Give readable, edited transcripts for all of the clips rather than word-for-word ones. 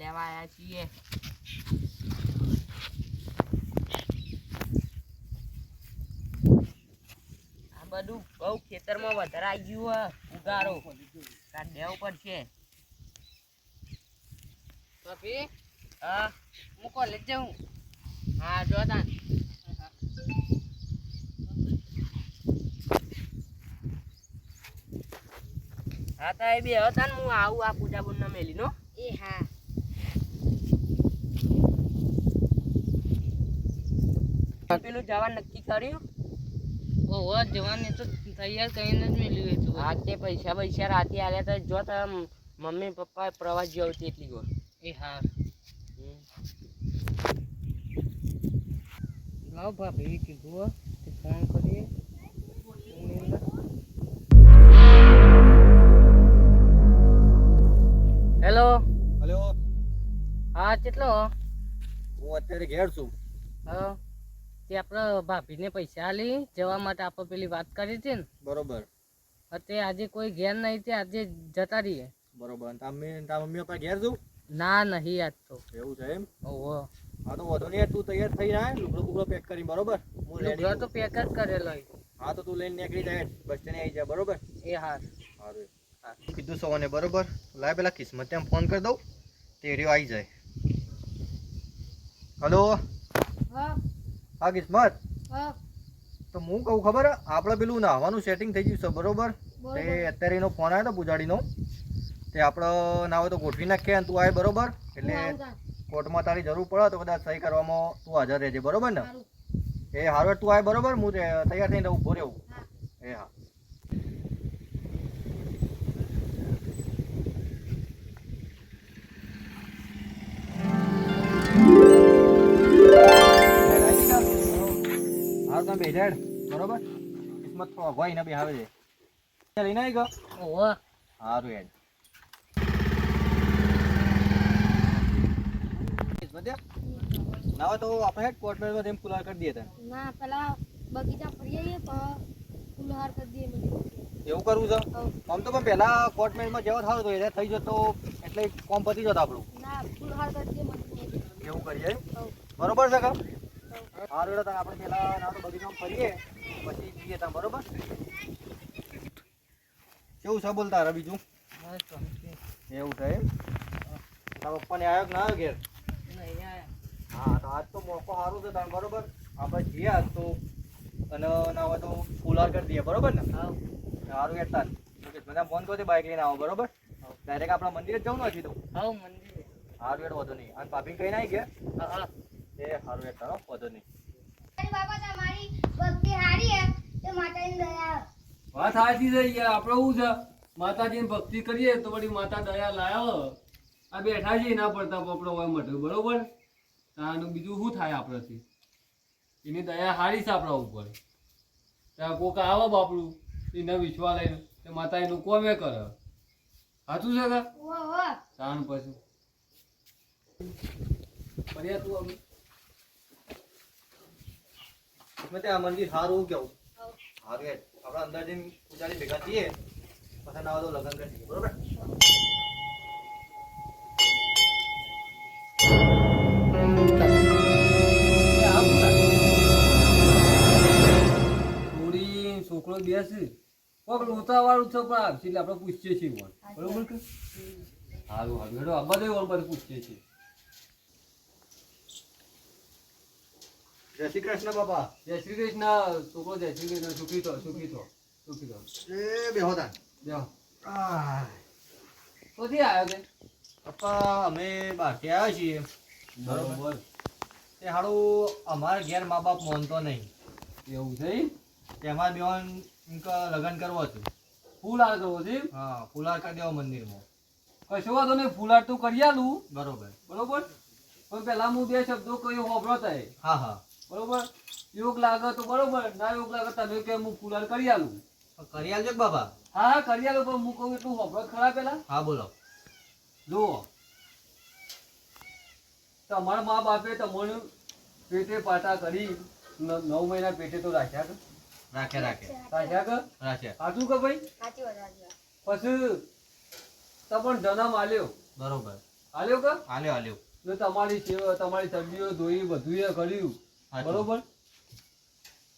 લેવા આવ્યા છીએ. આ બધું બહુ ખેતરમાં વધારે આવી ગયું ઉગારો કાઢ દેવું પડશે. ભાભી હા હું કોલેજ જાઉં. હા જો તાન હા તો એ બે હતા ને હું આવું આ પૂજા બોન મેલી નો. એ હા પેલું જવાનું નક્કી કર્યું. ઓહો જવાની તો તૈયાર કરીને જ મેલ્યું હતું. હા તે પૈસા રાતે આલ્યા તો જો તાર મમ્મી પપ્પા પ્રવાસ જેવું હતી એટલી ગો. એ હા લાવ ભાભી કીધું ફોન કરીએ. હેલો હલો, હા કેટલો હું અત્યારે ઘેર છું. હા તે આપણે ભાભીને પૈસા આલી જવા માટે આપણે પેલી વાત કરી હતી ને. બરોબર તે આજે કોઈ ઘેર નહીં તે આજે જતા રહીએ. બરોબર. તારા મમ્મી પપ્પા ઘેર છું? ના નહીં આજ તો. એવું છે એમ? ઓહો હા તો વધુ નહીં, તું તૈયાર થઈ જાય, લુગડો પેક કરી. બરોબર, હું લુગડો તો પેક જ કરેલો. હા તો તું લઈને નીકળી જાય, બસ સ્ટેન્ડ આવી જાય. બરોબર એ હા સારું. હા કીધું સવાને. બરોબર, લાય પેલા કિસ્મત ત્યાં ફોન કરી દઉં, તે રહ્યો આવી જાય. હલો હા કિસ્મત, તો હું કહું ખબર, આપણે પેલું નાહવાનું સેટિંગ થઈ ગયું છે. બરોબર, તે અત્યારે એનો ફોન આવ્યો હતો પૂજાડીનો. તે આપણે ના હોય તો ગોઠવી નાખીએ અને તું આવે. બરોબર, એટલે કોર્ટમાં તારી જરૂર પડે તો કદાચ સહી કરવામાં તું હાજર રહેજે. બરોબર ને? એ હારું તું આવે. બરોબર, હું તૈયાર થઈને ઊભો રહેવું. એ હા હારું તમે બેસાડ. બરોબર, કિસ્મત ભાઈ ને બેહાવે છે. લઈને આવી ગયો. ઓહો સારું યાર. ના હોય તો આપણે હેડ કોર્ટમાં એમ કુલાર કરી દઈએ. તને ના પેલા બગીચા ફરી આવીએ પણ ફૂલહાર કરી દઈએ બધું. એવું કરવું છે? આમ તો પણ પહેલા કોર્ટ મેચમાં જેવો થાવ તો એને થઈ જતો એટલે કોમ પતી જતો આપણું. ના ફૂલહાર કરી દઈએ બધું. એવું કરીએ બરોબર છે. કામ સારું એટલે આપણે પહેલા ના તો બગીચામાં ફરીએ પછી જઈએ ત્યાં. બરોબર, કેવું છે બોલતા રે બીજું? એવું છે એમ? તારા પપ્પાને આવ્યો કે ના આવ્યો ઘેર? હા તો આજ તો મોકો સારું છે તાર. બરોબર, આપણે જઈએ આજ તો, અને ના હોય તો ફૂલહાર કરી દઈએ. બરોબર ને? સારું યાર. તાર મને ફોન કરજો, બાઇક લઈને આવો. બરોબર, ડાયરેક્ટ આપણા મંદિરે જ જવું ને હજી તો. હા મંદિર. સારું યાર, વધુ નહીં. અને ભાભી કઈ નાઈ ગયા? હા એ સારું યાર. તારો વધુ નહીં. બાબા તમારી ભક્તિ હારી હે તે માતાની દયા. વાત સાચી છે યાર. આપણે શું છે, માતાજીની ભક્તિ કરીએ તો વળી માતા દયા લાયો. આ બેઠા છીએ ના પડતા પપડો હોય મટે. બરોબર, આનું બીજું શું થાય આપણાથી? એની દયા સારી છે આપણા ઉપર. ત્યાં કોક આવે બાપડું એના વિશ્વાસ લઈને તે માતા એનું કોમે કરે. સાચું છે કે ઓહો તાણ પછી ફર્યા તું અમે આ મંદિર સારું કેવું? સારું યાર. આપણે અંદર જઈને પૂજારી ભેગા થઈએ પછી ના હોય તો લગ્ન કરી દઈએ. બરોબર, થોડી છોકરો બેસી કોક લોતા વાળું છે પણ આવશે એટલે આપણે પૂછીએ છીએ. બરોબર કે સારું સારું હેડો આ બધે ઓન બધું પૂછીએ છીએ. જય શ્રી કૃષ્ણ બાપા. જય શ્રી કૃષ્ણ છોકરો. જય શ્રી કૃષ્ણ. સુખી થો સુખી થો સુખી થો. એ બેહો તાન. બેહો. આહ, ક્યાંથી આવ્યો તે? પપ્પા અમે બહારથી આવ્યા છીએ. બરોબર. તે હારું અમારા ઘેર મા બાપ માનતો નહીં. એવું છે ઈ? તેમાં બેન લગ્ન કરવો હતું. ફૂલ હાર કરવો છે ઈ? હા, ફુલાર કરી દેવો મંદિરમાં. કશો વાંધો નહીં. ફૂલ હાર તો કરી આલું. બરોબર. બરોબર, પણ પેલા હું બે શબ્દો કયો હોભળો થાય. હા હા, બરોબર, યોગ લાગે તો બરોબર, ના યોગ લાગે તમે કે હું ફૂલ હાર કરી આલું. કરી આલજો કે બાબા. હા હા કરી આલું, પણ હું કહું એટલું હોભળો ખરા પેલા. હા બોલો. જુઓ, તમારા મા બાપે તમને પેટે પાટા કરી 9 મહિના પેટે તો રાખ્યા કે? રાખે રાખે રાખ્યા કે? રાખે. સાચું કે ભાઈ? સાચી વાત સાચી વાત. પછી તમને જન્મ આલ્યો. બરોબર. હાલ્યો કે હાલ્યો ને તમારી સેવા તમારી સબ્જીઓ ધોઈ બધું એ કર્યું હાચું. બરોબર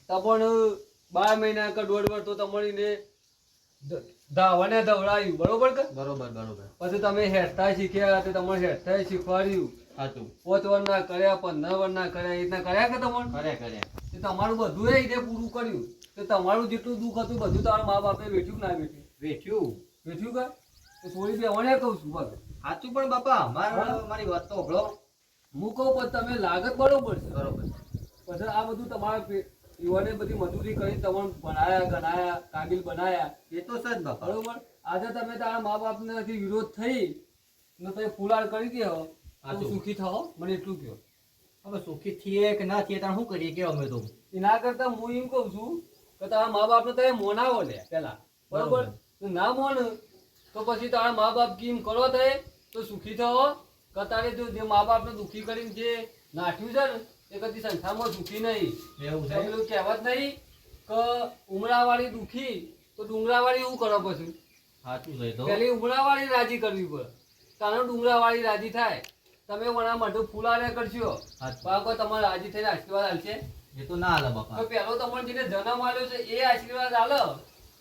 તમને 12 મહિના કે 1.5 વર્ષ તો તમારીને ધાવાને ધવડાયું બરોબર કે બરોબર પછી તમે હેરતા શીખ્યા તો તમારે હેરતા શીખવાડ્યું સાચું 5 વર્ષના કર્યા 15 વર્ષના કર્યા એ રીતના કર્યા કે તમારે કરે તે તમારું બધું એ રીતે પૂરું કર્યું તો તમારું જેટલું દુઃખ હતું બધું તમારા મા બાપે વેઠ્યું કે ના વેઠ્યું વેઠ્યું કે તો થોડી બેવાને કહું છું બસ સાચું પણ બાપા મારી વાત તો સાંભળો. હું કહું પણ તમે લાગત બરોબર છે બરોબર પછી આ બધું તમારા યુવાને બધી મજૂરી કરી તમને ભણાયા ગણાયા કાબિલ બનાયા એ તો સજ બાપા. બરોબર આજે તમે તારા મા બાપને વિરોધ થઈ ને તમે ફુલાર કરી દે તો સાચું. સુખી થાઓ મને એટલું કહો હવે સુખી થઈએ કે ના થઈએ તાર શું કરીએ કે અમે તો એના કરતા હું એમ કહું છું કે તારા મા બાપને તમે મોનાવો લે પેલા બરોબર બરોબર. તો ના મોન તો પછી તારા મા બાપ કેમ કરો તે તો સુખી થાઓ કે તારે જો જે મા બાપને દુઃખી કરીને જે નાખ્યું છે ને એ કદી સંસારમાં સુખી નહીં એવું છે પેલું કહેવત નહીં કે ઉમરાવાળી દુઃખી તો ડુંગરાવાળી એવું કરો પછી સાચું છે તો પેલી ઉમરાવાળી રાજી કરવી પડે તારો ડુંગરાવાળી રાજી થાય તમે વણા મોઢું ફૂલારે કરશો સાચું. બાકો તમારે રાજી થઈને આશીર્વાદ આલશે એ તો ના હાલે બાપા. તો પેલો તમને જેને જન્મ આલ્યો છે એ આશીર્વાદ આલો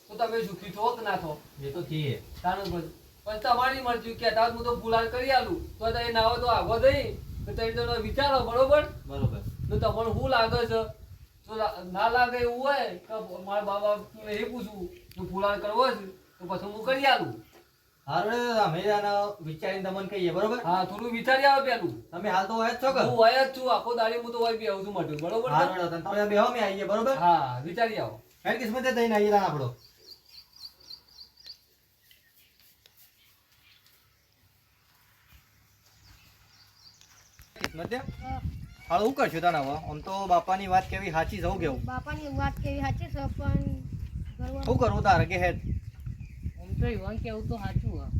તો તમે સુખી થો કે ના થો એ તો થઈએ તાનો પછી પણ તમારી મરજી કહેતા હું તો ફૂલાર કરી આલું તો તમે ના હોય તો આગો દઈ તો તમે તો વિચારો બરોબર બરોબર તો તમને શું લાગે છે તો ના લાગે એવું હોય કે મારા બાબા એ પૂછું તો ફૂલાર કરવો છે તો પછી હું કરી આલું હારું અમે આના વિચારીને તમને કહીએ બરોબર. હા થોડું વિચારી આવો પેલું તમે હાલ તો હોય જ છો કે હું હોય જ છું આખો દાડી હું તો હોય બેહું છું મટું બરોબર છે? હારું તમે બેહો અમે આવીએ બરોબર. હા વિચારી આવો હેડ કિસ્મતે થઈને આવીએ તાણ આપણો. કિસ્મતે હાલ હું કરશું તાણ હવે આમ તો બાપાની વાત કેવી સાચી જવું કેવું બાપાની વાત કેવી સાચી છે પણ શું કરવું તારે કે હેડ આમ તો ઈવન કેવું તો સાચું હા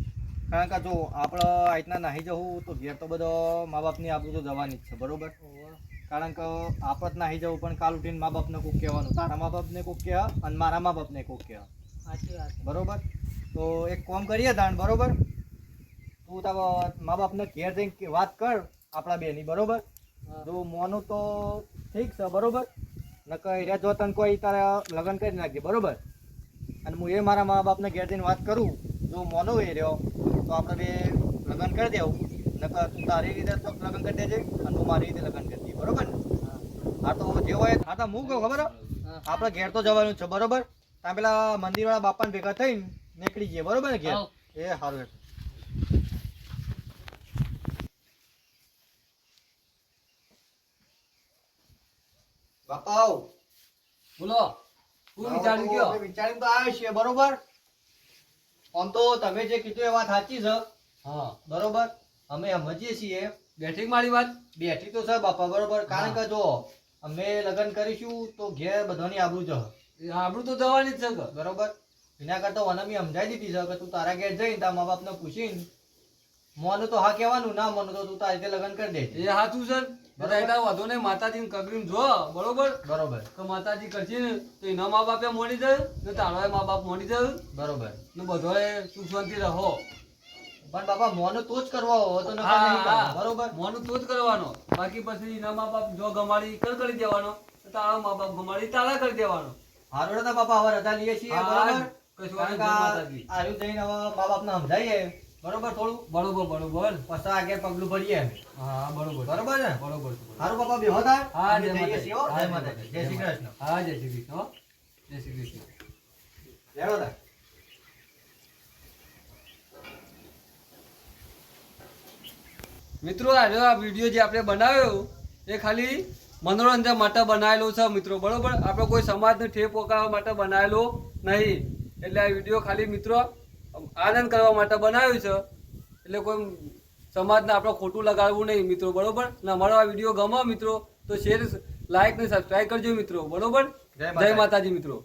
કારણ કે જો આપણે આ રીતના નાહી જવું તો ઘેર તો બધો મા બાપની આપણું તો જવાની જ છે બરોબર. કારણ કે આપણે જ નાહી જવું પણ કાલ ઉઠીને મા બાપને કોક કહેવાનું તારા મા બાપને કોક કહે અને મારા મા બાપને કોક કહે સાચી વાત છે. બરોબર. તો એક કામ કરીએ તાણ બરોબર તું તારા મા બાપને ઘેર જઈને વાત કર આપણા બેની બરોબર. હા. જો મોનું તો ઠીક છે બરોબર નકર એરિયા જો તને કોઈ તારા લગ્ન કરી નાખજે બરોબર. અને હું એ મારા મા બાપને ઘેર જઈને વાત કરું જો મોનો એ રહ્યો તો આપણે બે લગ્ન કરી દેવું નકર તું તારી રીતે તો લગ્ન કરી દેજે અને હું મારી રીતે લગ્ન કરી દઈએ બરોબર ને. હા તો જે હોય હા તો હું કહું ખબર હે? હા. આપણે ઘેર તો જવાનું જ છે બરોબર. ત્યાં પેલા મંદિરવાળા બાપાને ભેગા થઈને નીકળી જઈએ બરોબર ને ઘેર. હાઉ. એ સારું બાપા આવો. બોલો હું વિચારી ગયો અમે વિચારીને તો આવ્યા છીએ બરોબર. આમ તો તમે જે કીધું એ વાત સાચી છે હા બરોબર. અમે સમજીએ છીએ બેઠી મારી વાત બેઠી તો છે બાપા બરોબર. કારણ કે જો અમે લગ્ન કરીશું તો ઘેર બધાની આબરૂ જશે આપણું તો જવાની જ છે કે. બરોબર. એના કરતા મને મેં સમજાઈ દીધી છે કે તું તારા ઘેર જઈને તારા મા બાપને પૂછીને મોનું તો હા કહેવાનું ના મોનું તો તું તારી રીતે લગ્ન કરી દે એ સાચું છે બધા એટલા વાંધો નહીં માતાજીને કગરીને જો બરોબર બરોબર કે માતાજી કરશે ને તો એના મા બાપે મોડી જાય ને તારા મા બાપ મોડી જાય બરોબર. ને બધોએ સુખ શાંતિ રહો પણ બાપા મોનું તો જ કરવા હોય તો નકર હા, નહીં હા. કરવાનું, બરોબર. મોનું તો જ કરવાનો બાકી પછી એના મા બાપ જો ગમાડી કરી દેવાનો તો તારા મા બાપ ગમાડી તારા કરી દેવાનો હારું હેડો બાપા હવે રજા લઈએ છીએ હા, બરોબર. કશું કારણ વાંધો કે નહીં, માતાજી. આયુ જઈને હવે મા બાપને સમજાવીએ બરોબર થોડું બરોબર બરોબર પછી આગળ પગલું ભરીએ અમે. હા બરોબર બરોબર ને બરોબર છે, બરોબર. હારું બાપા બેહો તાર. હા અમે જય જઈએ માતાજી. છીએ, હો. હા, જય માતાજી. જય શ્રી કૃષ્ણ. હા જય શ્રી કૃષ્ણ હો. જય શ્રી કૃષ્ણ લેવડો તાર. મિત્રો આ વિડીયો જે આપણે બનાવ્યો એ ખાલી મનોરંજન માટે બનાવેલો છે મિત્રો બરોબર. આપણે કોઈ સમાજને ઠેપ પોકાવવા માટે બનાવેલો નહીં. એટલે આ વિડીયો ખાલી મિત્રો આનંદ કરવા માટે બનાવ્યો છે. એટલે કોઈ સમાજને આપણે ખોટું લગાડવું નહીં મિત્રો બરોબર. અને અમારો આ વિડીયો ગમો મિત્રો તો શેર લાઈક ને સબસ્ક્રાઈબ કરજો મિત્રો બરોબર. જય માતાજી મિત્રો.